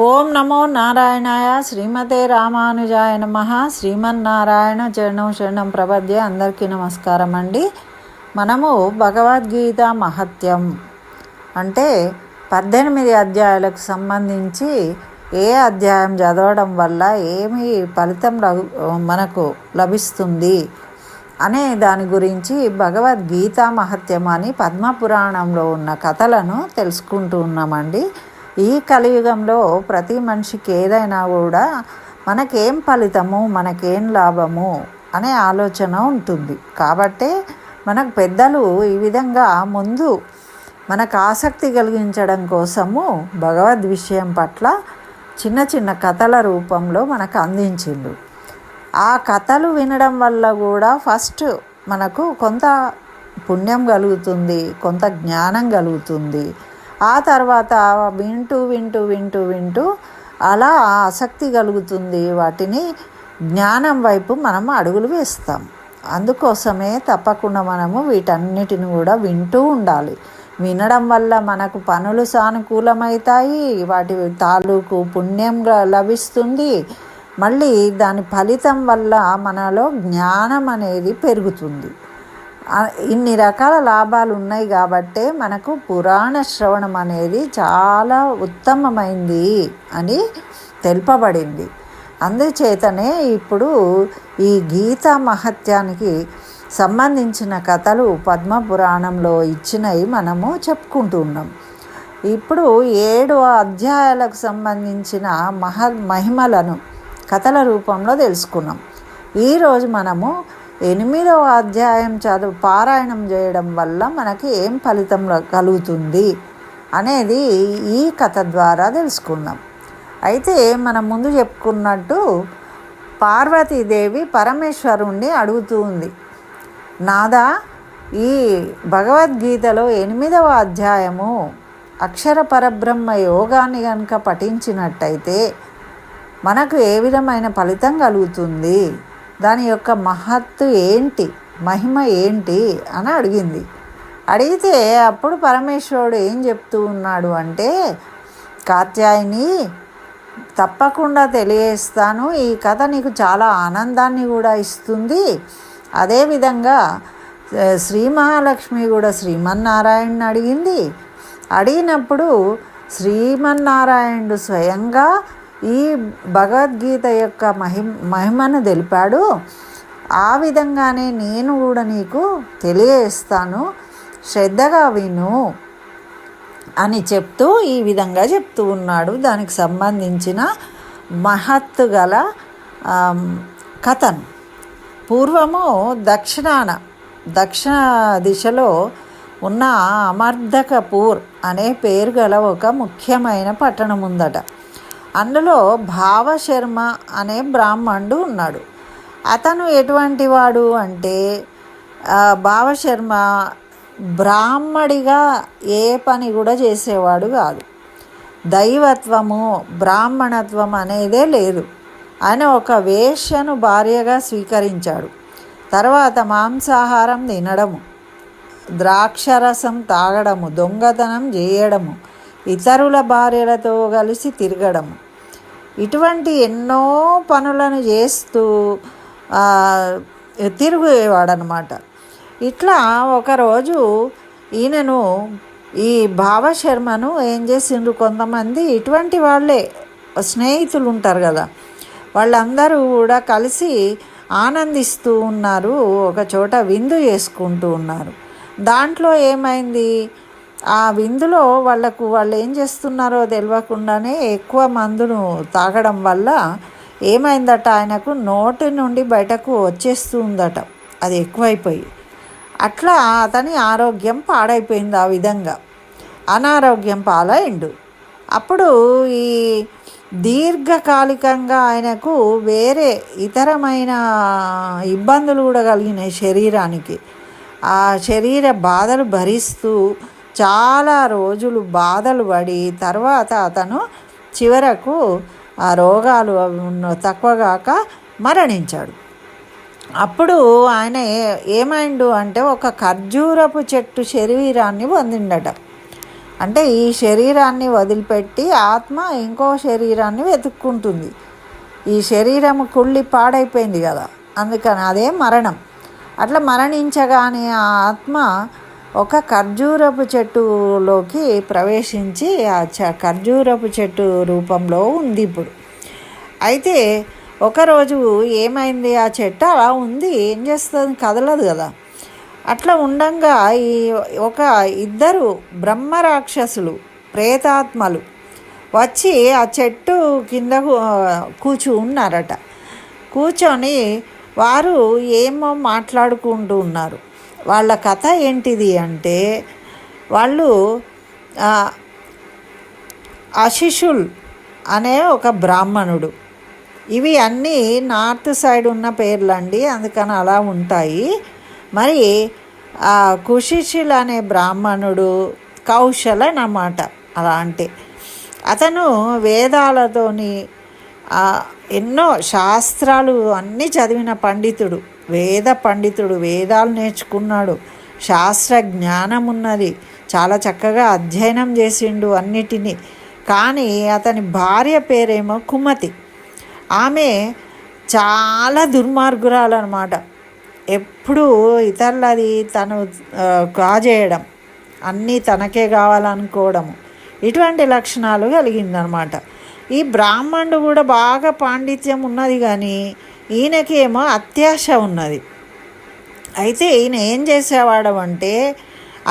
ఓం నమో నారాయణాయ శ్రీమతే రామానుజాయ నమః. శ్రీమన్నారాయణ చరణం శరణం ప్రపద్యే. అందరికీ నమస్కారం అండి. మనము భగవద్గీత మహత్యం అంటే 18 అధ్యాయాలకు సంబంధించి ఏ అధ్యాయం చదవడం వల్ల ఏమి ఫలితం మనకు లభిస్తుంది అనే దాని గురించి భగవద్గీత మహత్యం అని పద్మపురాణంలో ఉన్న కథలను తెలుసుకుంటూ ఉన్నామండి. ఈ కలియుగంలో ప్రతి మనిషికి ఏదైనా కూడా మనకేం ఫలితము, మనకేం లాభము అనే ఆలోచన ఉంటుంది. కాబట్టే మనకు పెద్దలు ఈ విధంగా ముందు మనకు ఆసక్తి కలిగించడం కోసము భగవద్ విషయం పట్ల చిన్న చిన్న కథల రూపంలో మనకు అందించిండు. ఆ కథలు వినడం వల్ల కూడా ఫస్ట్ మనకు కొంత పుణ్యం కలుగుతుంది, కొంత జ్ఞానం కలుగుతుంది. ఆ తర్వాత వింటూ వింటూ వింటూ వింటూ అలా ఆసక్తి కలుగుతుంది. వాటిని జ్ఞానం వైపు మనము అడుగులు వేస్తాం. అందుకోసమే తప్పకుండా మనము వీటన్నిటిని కూడా వింటూ ఉండాలి. వినడం వల్ల మనకు పనులు సానుకూలమవుతాయి, వాటి తాలూకు పుణ్యం లభిస్తుంది. మళ్ళీ దాని ఫలితం వల్ల మనలో జ్ఞానం అనేది పెరుగుతుంది. ఇన్ని రకాల లాభాలు ఉన్నాయి కాబట్టే మనకు పురాణ శ్రవణం అనేది చాలా ఉత్తమమైంది అని తెలుపబడింది. అందుచేతనే ఇప్పుడు ఈ గీతా మహత్యానికి సంబంధించిన కథలు పద్మపురాణంలో ఇచ్చినవి మనము చెప్పుకుంటున్నాం. ఇప్పుడు 7 అధ్యాయాలకు సంబంధించిన మహిమలను కథల రూపంలో తెలుసుకున్నాం. ఈరోజు మనము 8వ అధ్యాయం పారాయణం చేయడం వల్ల మనకి ఏం ఫలితం కలుగుతుంది అనేది ఈ కథ ద్వారా తెలుసుకుందాం. అయితే మనం ముందు చెప్పుకున్నట్టు పార్వతీదేవి పరమేశ్వరుణ్ణి అడుగుతూ ఉంది, నాదా, ఈ భగవద్గీతలో 8వ అధ్యాయము అక్షర పరబ్రహ్మ యోగాన్ని కనుక పఠించినట్టయితే మనకు ఏ విధమైన ఫలితం కలుగుతుంది, దాని యొక్క మహత్తు ఏంటి, మహిమ ఏంటి అని అడిగింది. అడిగితే అప్పుడు పరమేశ్వరుడు ఏం చెప్తూ ఉన్నాడు అంటే, కాత్యాయని, తప్పకుండా తెలియజేస్తాను. ఈ కథ నీకు చాలా ఆనందాన్ని కూడా ఇస్తుంది. అదేవిధంగా శ్రీ మహాలక్ష్మి కూడా శ్రీమన్నారాయణని అడిగింది. అడిగినప్పుడు శ్రీమన్నారాయణుడు స్వయంగా ఈ భగవద్గీత యొక్క మహిమను తెలిపాడు. ఆ విధంగానే నేను కూడా నీకు తెలియజేస్తాను, శ్రద్ధగా విను అని చెప్తూ ఈ విధంగా చెప్తూ ఉన్నాడు. దానికి సంబంధించిన మహత్తు గల కథను పూర్వము దక్షిణ దిశలో ఉన్న అమర్ధకపూర్ అనే పేరు గల ఒక ముఖ్యమైన పట్టణం ఉందట. అందులో భావశర్మ అనే బ్రాహ్మణుడు ఉన్నాడు. అతను ఎటువంటి వాడు అంటే, భావశర్మ బ్రాహ్మడిగా ఏ పని కూడా చేసేవాడు కాదు. దైవత్వము, బ్రాహ్మణత్వం అనేదే లేదు. ఆయన ఒక వేశ్యను భార్యగా స్వీకరించాడు. తర్వాత మాంసాహారం తినడము, ద్రాక్షరసం తాగడము, దొంగతనం చేయడము, ఇతరుల భార్యలతో కలిసి తిరగడము, ఇటువంటి ఎన్నో పనులను చేస్తూ తిరిగేవాడనమాట. ఇట్లా ఒకరోజు ఈయనను, ఈ భావశర్మను ఏం చేసిండ్రు, కొంతమంది ఇటువంటి వాళ్ళే స్నేహితులు ఉంటారు కదా, వాళ్ళందరూ కూడా కలిసి ఆనందిస్తూ ఉన్నారు. ఒక చోట విందు చేసుకుంటూ ఉన్నారు. దాంట్లో ఏమైంది, ఆ విందులో వాళ్ళు ఏం చేస్తున్నారో తెలియకుండానే ఎక్కువ మందును తాగడం వల్ల ఏమైందట, ఆయనకు నోటి నుండి బయటకు వచ్చేస్తూ ఉందట, అది ఎక్కువైపోయి. అట్లా అతని ఆరోగ్యం పాడైపోయింది. ఆ విధంగా అనారోగ్యం పాలైండు. అప్పుడు ఈ దీర్ఘకాలికంగా ఆయనకు వేరే ఇతరమైన ఇబ్బందులు కూడా కలిగినాయి శరీరానికి. ఆ శరీర బాధలు భరిస్తూ చాలా రోజులు బాధలు పడి తర్వాత అతను చివరకు ఆ రోగాలు తక్కువగాక మరణించాడు. అప్పుడు ఆయన ఏమైండు అంటే, ఒక ఖర్జూరపు చెట్టు శరీరాన్ని పొందిండట. అంటే ఈ శరీరాన్ని వదిలిపెట్టి ఆత్మ ఇంకో శరీరాన్ని వెతుక్కుంటుంది. ఈ శరీరం కుళ్ళి పాడైపోయింది కదా, అందుకని అదే మరణం. అట్లా మరణించగానే ఆ ఆత్మ ఒక ఖర్జూరపు చెట్టులోకి ప్రవేశించి ఆ ఖర్జూరపు చెట్టు రూపంలో ఉంది ఇప్పుడు. అయితే ఒకరోజు ఏమైంది, ఆ చెట్టు అలా ఉంది, ఏం చేస్తుంది, కదలదు కదా. అట్లా ఉండంగా ఈ ఒక ఇద్దరు బ్రహ్మరాక్షసులు ప్రేతాత్మలు వచ్చి ఆ చెట్టు కింద ఉన్నారట. కూర్చొని వారు ఏమో మాట్లాడుకుంటూ ఉన్నారు. వాళ్ళ కథ ఏంటిది అంటే, వాళ్ళు అశిషుల్ అనే ఒక బ్రాహ్మణుడు, ఇవి అన్నీ నార్త్ సైడ్ ఉన్న పేర్లండి, అందుకని అలా ఉంటాయి. మరి కుశిషుల్ అనే బ్రాహ్మణుడు కౌశల అన్నమాట. అలా అంటే అతను వేదాలతోని ఎన్నో శాస్త్రాలు అన్నీ చదివిన పండితుడు, వేద పండితుడు, వేదాలు నేర్చుకున్నాడు, శాస్త్ర జ్ఞానం ఉన్నది, చాలా చక్కగా అధ్యయనం చేసిండు అన్నిటినీ. కానీ అతని భార్య పేరేమో కుమతి. ఆమె చాలా దుర్మార్గురాలు అన్నమాట. ఎప్పుడూ ఇతరులది తను కాజేయడం, అన్నీ తనకే కావాలనుకోవడము, ఇటువంటి లక్షణాలు కలిగిందనమాట. ఈ బ్రాహ్మణుడు కూడా బాగా పాండిత్యం ఉన్నది, కానీ ఈయనకేమో అత్యాశ ఉన్నది. అయితే ఈయన ఏం చేసేవాడు అంటే,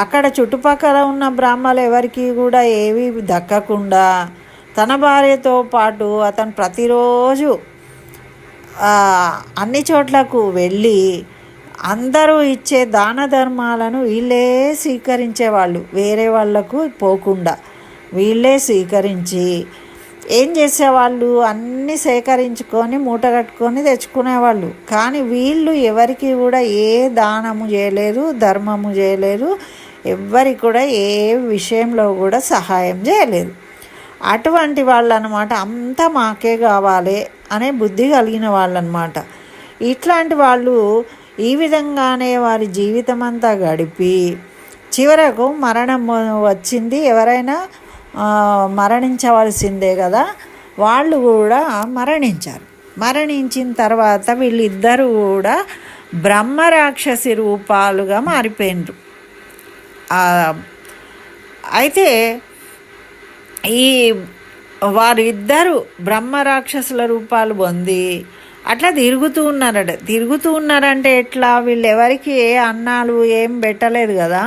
అక్కడ చుట్టుపక్కల ఉన్న బ్రాహ్మణులు ఎవరికి కూడా ఏవి దక్కకుండా తన భార్యతో పాటు అతను ప్రతిరోజు అన్ని చోట్లకు వెళ్ళి అందరూ ఇచ్చే దాన ధర్మాలను వీళ్ళే స్వీకరించేవాళ్ళు, వేరే వాళ్లకు పోకుండా వీళ్ళే స్వీకరించి ఏం చేసేవాళ్ళు, అన్నీ సేకరించుకొని మూట కట్టుకొని తెచ్చుకునేవాళ్ళు. కానీ వీళ్ళు ఎవరికి కూడా ఏ దానము చేయలేరు, ధర్మము చేయలేరు, ఎవ్వరికి కూడా ఏ విషయంలో కూడా సహాయం చేయలేదు. అటువంటి వాళ్ళు అన్నమాట. అంతా మాకే కావాలి అనే బుద్ధి కలిగిన వాళ్ళు అన్నమాట. ఇట్లాంటి వాళ్ళు ఈ విధంగానే వారి జీవితం అంతా గడిపి చివరకు మరణం వచ్చింది. ఎవరైనా మరణించవలసిందే కదా, వాళ్ళు కూడా మరణించారు. మరణించిన తర్వాత వీళ్ళిద్దరూ కూడా బ్రహ్మరాక్షసి రూపాలుగా మారిపోయినరు. అయితే ఈ వారిద్దరూ బ్రహ్మరాక్షసుల రూపాలు పొంది అట్లా తిరుగుతూ ఉన్నారంటే ఎట్లా, వీళ్ళు ఎవరికి ఏ అన్నాలు ఏం పెట్టలేదు కదా,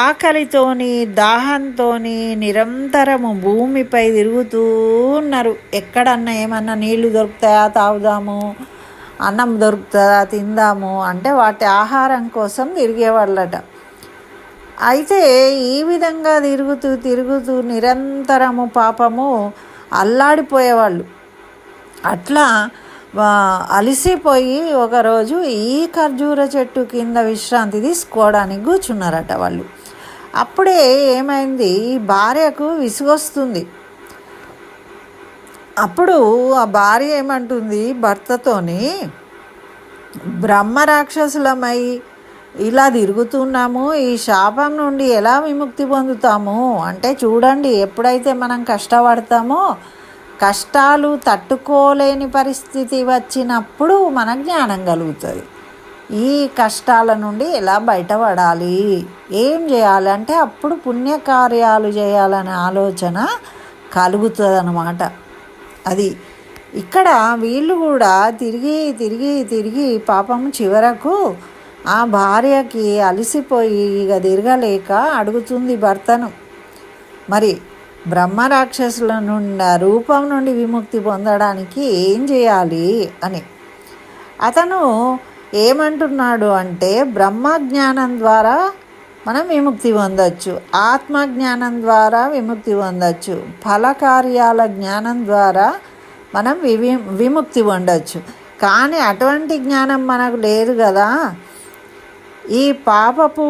ఆకలితోని దాహంతోని నిరంతరము భూమిపై తిరుగుతూ ఉన్నారు. ఎక్కడన్నా ఏమన్నా నీళ్లు దొరుకుతాయా తాగుదాము, అన్నం దొరుకుతుందా తిందాము అంటే వాటి ఆహారం కోసం తిరిగేవాళ్ళట. అయితే ఈ విధంగా తిరుగుతూ నిరంతరము పాపము అల్లాడిపోయేవాళ్ళు. అట్లా అలసిపోయి ఒకరోజు ఈ ఖర్జూర చెట్టు కింద విశ్రాంతి తీసుకోవడానికి కూర్చున్నారట వాళ్ళు. అప్పుడే ఏమైంది, ఈ భార్యకు విసుగొస్తుంది. అప్పుడు ఆ భార్య ఏమంటుంది భర్తతోని, బ్రహ్మరాక్షసులమై ఇలా తిరుగుతున్నాము, ఈ శాపం నుండి ఎలా విముక్తి పొందుతాము అంటే, చూడండి ఎప్పుడైతే మనం కష్టపడతామో, కష్టాలు తట్టుకోలేని పరిస్థితి వచ్చినప్పుడు మన జ్ఞానం కలుగుతుంది. ఈ కష్టాల నుండి ఎలా బయటపడాలి, ఏం చేయాలంటే అప్పుడు పుణ్యకార్యాలు చేయాలనే ఆలోచన కలుగుతుంది అన్నమాట. అది ఇక్కడ వీళ్ళు కూడా తిరిగి పాపం చివరకు ఆ భార్యకి అలసిపోయి ఇక తిరగలేక అడుగుతుంది భర్తను, మరి బ్రహ్మరాక్షసుల నుండి రూపం నుండి విముక్తి పొందడానికి ఏం చేయాలి అని. అతను ఏమంటున్నాడు అంటే, బ్రహ్మజ్ఞానం ద్వారా మనం విముక్తి పొందొచ్చు, ఆత్మజ్ఞానం ద్వారా విముక్తి పొందొచ్చు, ఫలకార్యాల జ్ఞానం ద్వారా మనం విముక్తి పొందొచ్చు. కానీ అటువంటి జ్ఞానం మనకు లేదు కదా. ఈ పాపపు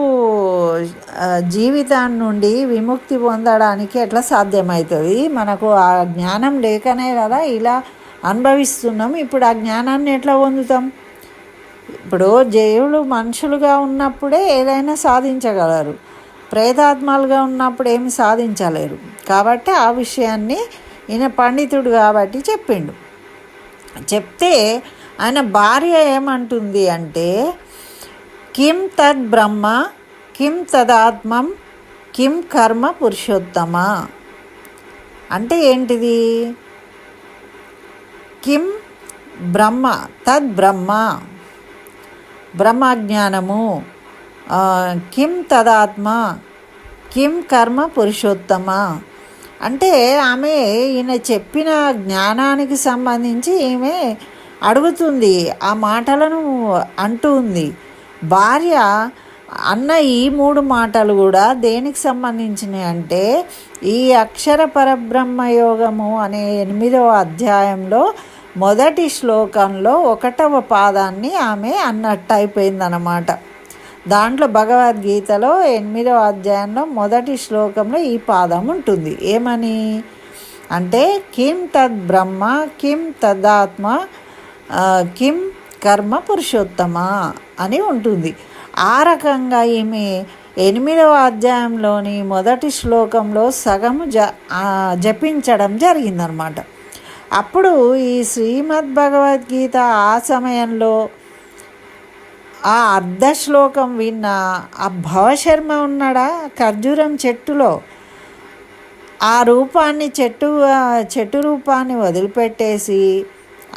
జీవితాన్ని నుండి విముక్తి పొందడానికి ఎట్లా సాధ్యమవుతుంది, మనకు ఆ జ్ఞానం లేకనే కదా ఇలా అనుభవిస్తున్నాం. ఇప్పుడు ఆ జ్ఞానాన్ని ఎట్లా పొందుతాం? ఇప్పుడు దేవుడు మనుషులుగా ఉన్నప్పుడే ఏదైనా సాధించగలరు. ప్రేతాత్మలుగా ఉన్నప్పుడు ఏమి సాధించలేరు. కాబట్టి ఆ విషయాన్ని ఈయన పండితుడు కాబట్టి చెప్పిండు. చెప్తే ఆయన భార్య ఏమంటుంది అంటే, కిం తద్ బ్రహ్మ కిం తదాత్మం కిం కర్మ పురుషోత్తమ. అంటే ఏంటిది? కిం బ్రహ్మ తద్ బ్రహ్మ, బ్రహ్మజ్ఞానము, కిం తదాత్మ కిం కర్మ పురుషోత్తమ. అంటే ఆమె ఈయన చెప్పిన జ్ఞానానికి సంబంధించి ఈమె అడుగుతుంది, ఆ మాటలను అంటూ ఉంది. భార్య అన్న ఈ 3 మాటలు కూడా దేనికి సంబంధించినవి అంటే, ఈ అక్షర పరబ్రహ్మ యోగము అనే 8వ అధ్యాయంలో మొదటి శ్లోకంలో 1వ పాదాన్ని ఆమె అన్నట్టు అయిపోయిందన్నమాట. దాంట్లో భగవద్గీతలో 8వ అధ్యాయంలో మొదటి శ్లోకంలో ఈ పాదం ఉంటుంది. ఏమని అంటే, కిం తద్ బ్రహ్మ కిం తదాత్మ కిం కర్మ పురుషోత్తమ అని ఉంటుంది. ఆ రకంగా ఈమె 8వ అధ్యాయంలోని మొదటి శ్లోకంలో సగము జపించడం జరిగిందనమాట. అప్పుడు ఈ శ్రీమద్ భగవద్గీత ఆ సమయంలో ఆ అర్ధ శ్లోకం విన్న ఆ భవశర్మ ఉన్నాడా ఖర్జూరం చెట్టులో, ఆ రూపాన్ని చెట్టు రూపాన్ని వదిలిపెట్టేసి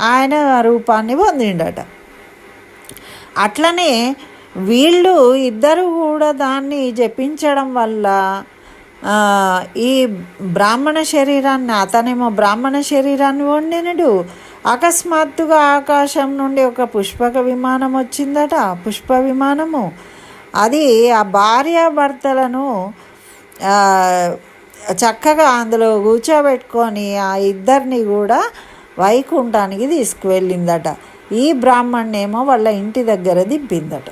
ఆయన ఆ రూపాన్ని పొందిండట. అట్లనే వీళ్ళు ఇద్దరు కూడా దాన్ని జపించడం వల్ల ఈ బ్రాహ్మణ శరీరాన్ని, అతనేమో బ్రాహ్మణ శరీరాన్ని వండినడు. అకస్మాత్తుగా ఆకాశం నుండి ఒక పుష్పక విమానం వచ్చిందట, పుష్ప విమానము. అది ఆ భార్యాభర్తలను చక్కగా అందులో కూర్చోబెట్టుకొని ఆ ఇద్దరిని కూడా వైకుంఠానికి తీసుకువెళ్ళిందట. ఈ బ్రాహ్మణ్ణేమో వాళ్ళ ఇంటి దగ్గర దింపిందట.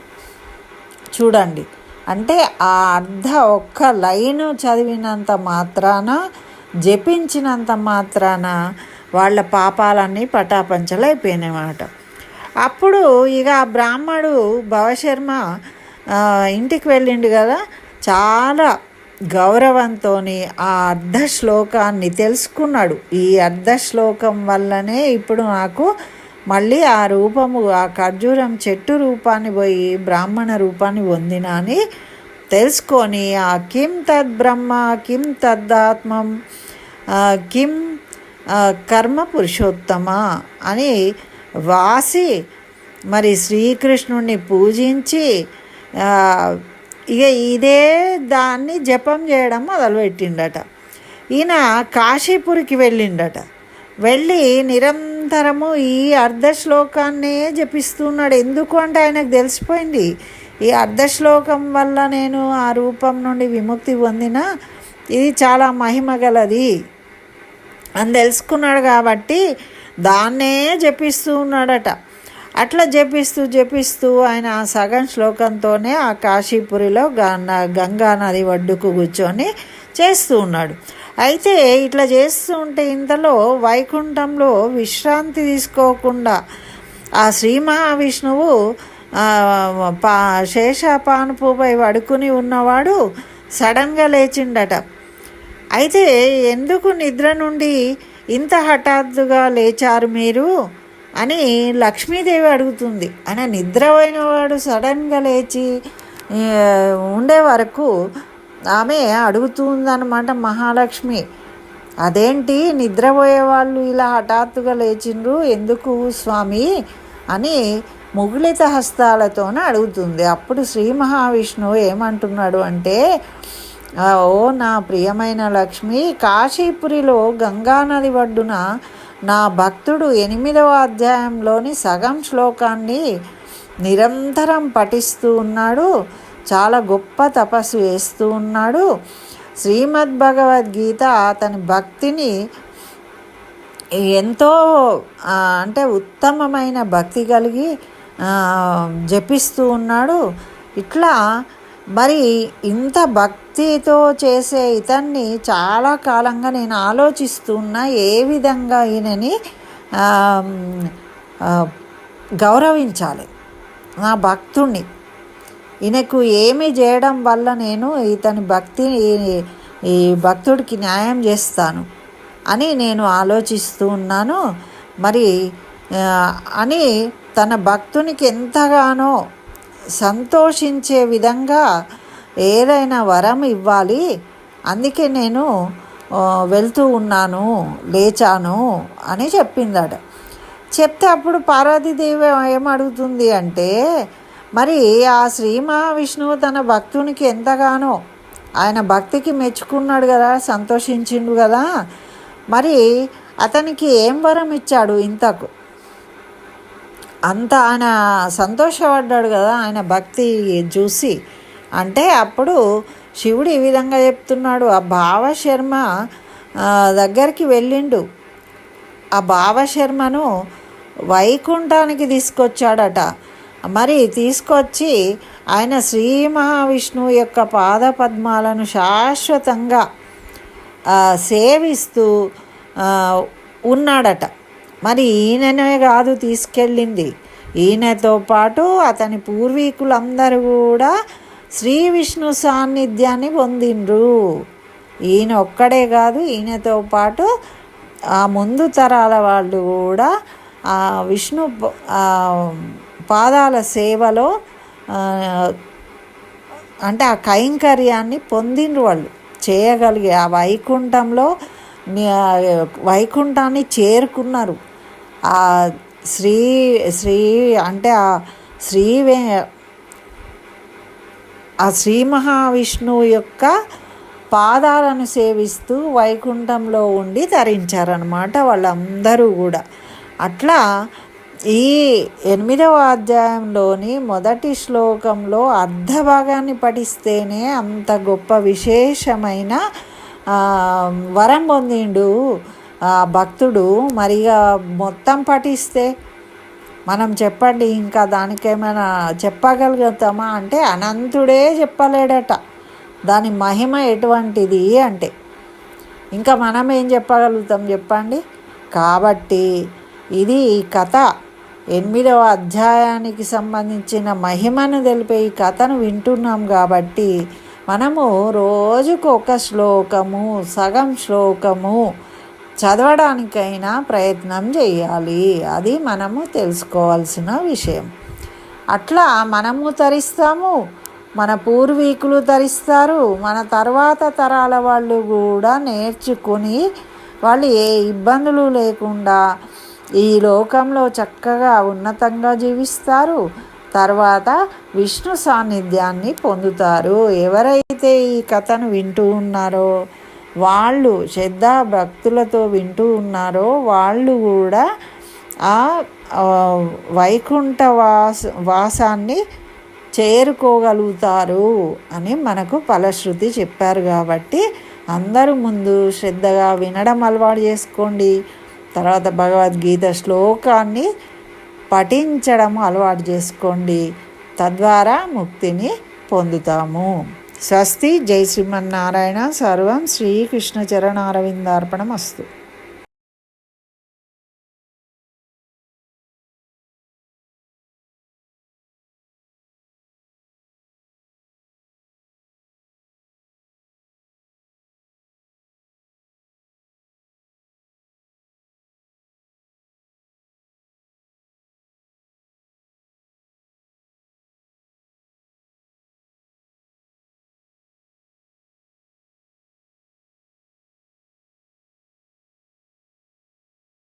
చూడండి, అంటే ఆ ఒక్క లైను చదివినంత మాత్రాన, జపించినంత మాత్రాన వాళ్ళ పాపాలన్నీ పటాపంచలైపోయినాయన్నమాట. అప్పుడు ఇక ఆ బ్రాహ్మడు భవశర్మ ఇంటికి వెళ్ళిండు కదా, చాలా గౌరవంతో ఆ అర్ధ శ్లోకాన్ని తెలుసుకున్నాడు. ఈ అర్ధ శ్లోకం వల్లనే ఇప్పుడు నాకు మళ్ళీ ఆ రూపము, ఆ ఖర్జూరం చెట్టు రూపాన్ని పోయి బ్రాహ్మణ రూపాన్ని పొందిన అని తెలుసుకొని, ఆ కిం తద్ బ్రహ్మ కిం తదాత్మం కిం కర్మ పురుషోత్తమ అని వాసి మరి శ్రీకృష్ణుడిని పూజించి ఇక ఇదే దాన్ని జపం చేయడం మొదలుపెట్టిండట. ఈయన కాశీపురికి వెళ్ళిండట. వెళ్ళి నిరంతరము ఈ అర్ధ శ్లోకాన్నే జపిస్తున్నాడు. ఎందుకు అంటే ఆయనకు తెలిసిపోయింది, ఈ అర్ధ శ్లోకం వల్ల నేను ఆ రూపం నుండి విముక్తి పొందిన, ఇది చాలా మహిమ గలది అని తెలుసుకున్నాడు. కాబట్టి దాన్నే జపిస్తూ ఉన్నాడట. అట్లా జపిస్తూ ఆయన ఆ సగం శ్లోకంతోనే ఆ కాశీపురిలో గంగా నది ఒడ్డుకు కూర్చొని చేస్తూ ఉన్నాడు. అయితే ఇట్లా చేస్తూ ఉంటే ఇంతలో వైకుంఠంలో విశ్రాంతి తీసుకోకుండా ఆ శ్రీ మహావిష్ణువు శేషపానుపుపై పడుకుని ఉన్నవాడు సడన్గా లేచిండట. అయితే ఎందుకు నిద్ర నుండి ఇంత హఠాత్తుగా లేచారు మీరు అని లక్ష్మీదేవి అడుగుతుంది. ఆయన నిద్రపోయినవాడు సడన్గా లేచి ఉండే వరకు ఆమె అడుగుతుందన్నమాట మహాలక్ష్మి. అదేంటి నిద్రపోయే వాళ్ళు ఇలా హఠాత్తుగా లేచిండ్రు ఎందుకు స్వామి అని ముగుళిత హస్తాలతోనే అడుగుతుంది. అప్పుడు శ్రీ మహావిష్ణువు ఏమంటున్నాడు అంటే, ఓ నా ప్రియమైన లక్ష్మి, కాశీపురిలో గంగానది ఒడ్డున నా భక్తుడు 8వ అధ్యాయంలోని సగం శ్లోకాన్ని నిరంతరం పఠిస్తూ ఉన్నాడు, చాలా గొప్ప తపస్సు చేస్తూ ఉన్నాడు. శ్రీమద్ భగవద్గీత అతని భక్తిని ఎంతో అంటే ఉత్తమమైన భక్తి కలిగి జపిస్తూ ఉన్నాడు. ఇట్లా మరి ఇంత భక్తితో చేసే ఇతన్ని చాలా కాలంగా నేను ఆలోచిస్తున్నా, ఏ విధంగా ఈయనని గౌరవించాలి, నా భక్తుణ్ణి ఈయనకు ఏమి చేయడం వల్ల నేను ఈ భక్తుడికి న్యాయం చేస్తాను అని నేను ఆలోచిస్తూ ఉన్నాను మరి అని తన భక్తునికి ఎంతగానో సంతోషించే విధంగా ఏదైనా వరం ఇవ్వాలి, అందుకే నేను వెళ్తూ ఉన్నాను, లేచాను అని చెప్పిందట. చెప్తే అప్పుడు పార్వతీదేవి ఏమడుగుతుంది అంటే, మరి ఆ శ్రీ మహావిష్ణువు తన భక్తునికి ఎంతగానో ఆయన భక్తికి మెచ్చుకున్నాడు కదా, సంతోషించిండు కదా, మరి అతనికి ఏం వరం ఇచ్చాడు ఇంతకు? అంత ఆయన సంతోషపడ్డాడు కదా ఆయన భక్తి చూసి. అంటే అప్పుడు శివుడు ఈ విధంగా చెప్తున్నాడు, ఆ భావశర్మ దగ్గరికి వెళ్ళిండు. ఆ భావశర్మను వైకుంఠానికి తీసుకొచ్చాడట. మరి తీసుకొచ్చి ఆయన శ్రీ మహావిష్ణువు యొక్క పాదపద్మాలను శాశ్వతంగా సేవిస్తూ ఉన్నాడట. మరి ఈయననే కాదు తీసుకెళ్ళింది, ఈయనతో పాటు అతని పూర్వీకులందరూ కూడా శ్రీ విష్ణు సాన్నిధ్యాన్ని పొందిండ్రు. ఈయన ఒక్కడే కాదు, ఈయనతో పాటు ఆ ముందు తరాల వాళ్ళు కూడా ఆ విష్ణు పాదాల సేవలో అంటే ఆ కైంకర్యాన్ని పొందిండ్రు, వాళ్ళు చేయగలిగే ఆ వైకుంఠాన్ని చేరుకున్నారు. ఆ శ్రీ అంటే ఆ శ్రీ మహావిష్ణువు యొక్క పాదాలను సేవిస్తూ వైకుంఠంలో ఉండి తరించారనమాట వాళ్ళందరూ కూడా. అట్లా ఈ 8వ అధ్యాయంలోని మొదటి శ్లోకంలో అర్ధభాగాన్ని పఠిస్తేనే అంత గొప్ప విశేషమైన వరం పొందిండు భక్తుడు. మరిగా మొత్తం పఠిస్తే మనం చెప్పండి ఇంకా దానికేమైనా చెప్పగలుగుతామా అంటే అనంతుడే చెప్పలేడట దాని మహిమ ఎటువంటిది అంటే. ఇంకా మనం ఏం చెప్పగలుగుతాం చెప్పండి. కాబట్టి ఇది ఈ కథ 8వ అధ్యాయానికి సంబంధించిన మహిమను తెలిపే ఈ కథను వింటున్నాం కాబట్టి మనము రోజుకు ఒక శ్లోకము, సగం శ్లోకము చదవడానికైనా ప్రయత్నం చేయాలి. అది మనము తెలుసుకోవాల్సిన విషయం. అట్లా మనము తరిస్తాము, మన పూర్వీకులు తరిస్తారు, మన తర్వాత తరాల వాళ్ళు కూడా నేర్చుకుని వాళ్ళు ఏ ఇబ్బందులు లేకుండా ఈ లోకంలో చక్కగా ఉన్నతంగా జీవిస్తారు. తర్వాత విష్ణు సాన్నిధ్యాన్ని పొందుతారు. ఎవరైతే ఈ కథను వింటూ ఉన్నారో వాళ్ళు శ్రద్ధా భక్తులతో వింటూ ఉన్నారో వాళ్ళు కూడా ఆ వైకుంఠ వాసాన్ని చేరుకోగలుగుతారు అని మనకు ఫలశ్రుతి చెప్పారు. కాబట్టి అందరూ ముందు శ్రద్ధగా వినడం అలవాటు చేసుకోండి. తర్వాత భగవద్గీత శ్లోకాన్ని పఠించడం అలవాటు చేసుకోండి. తద్వారా ముక్తిని పొందుతాము. స్వస్తి. జై శ్రీమన్నారాయణ. సర్వం శ్రీకృష్ణ చరణారవిందార్పణమస్తు.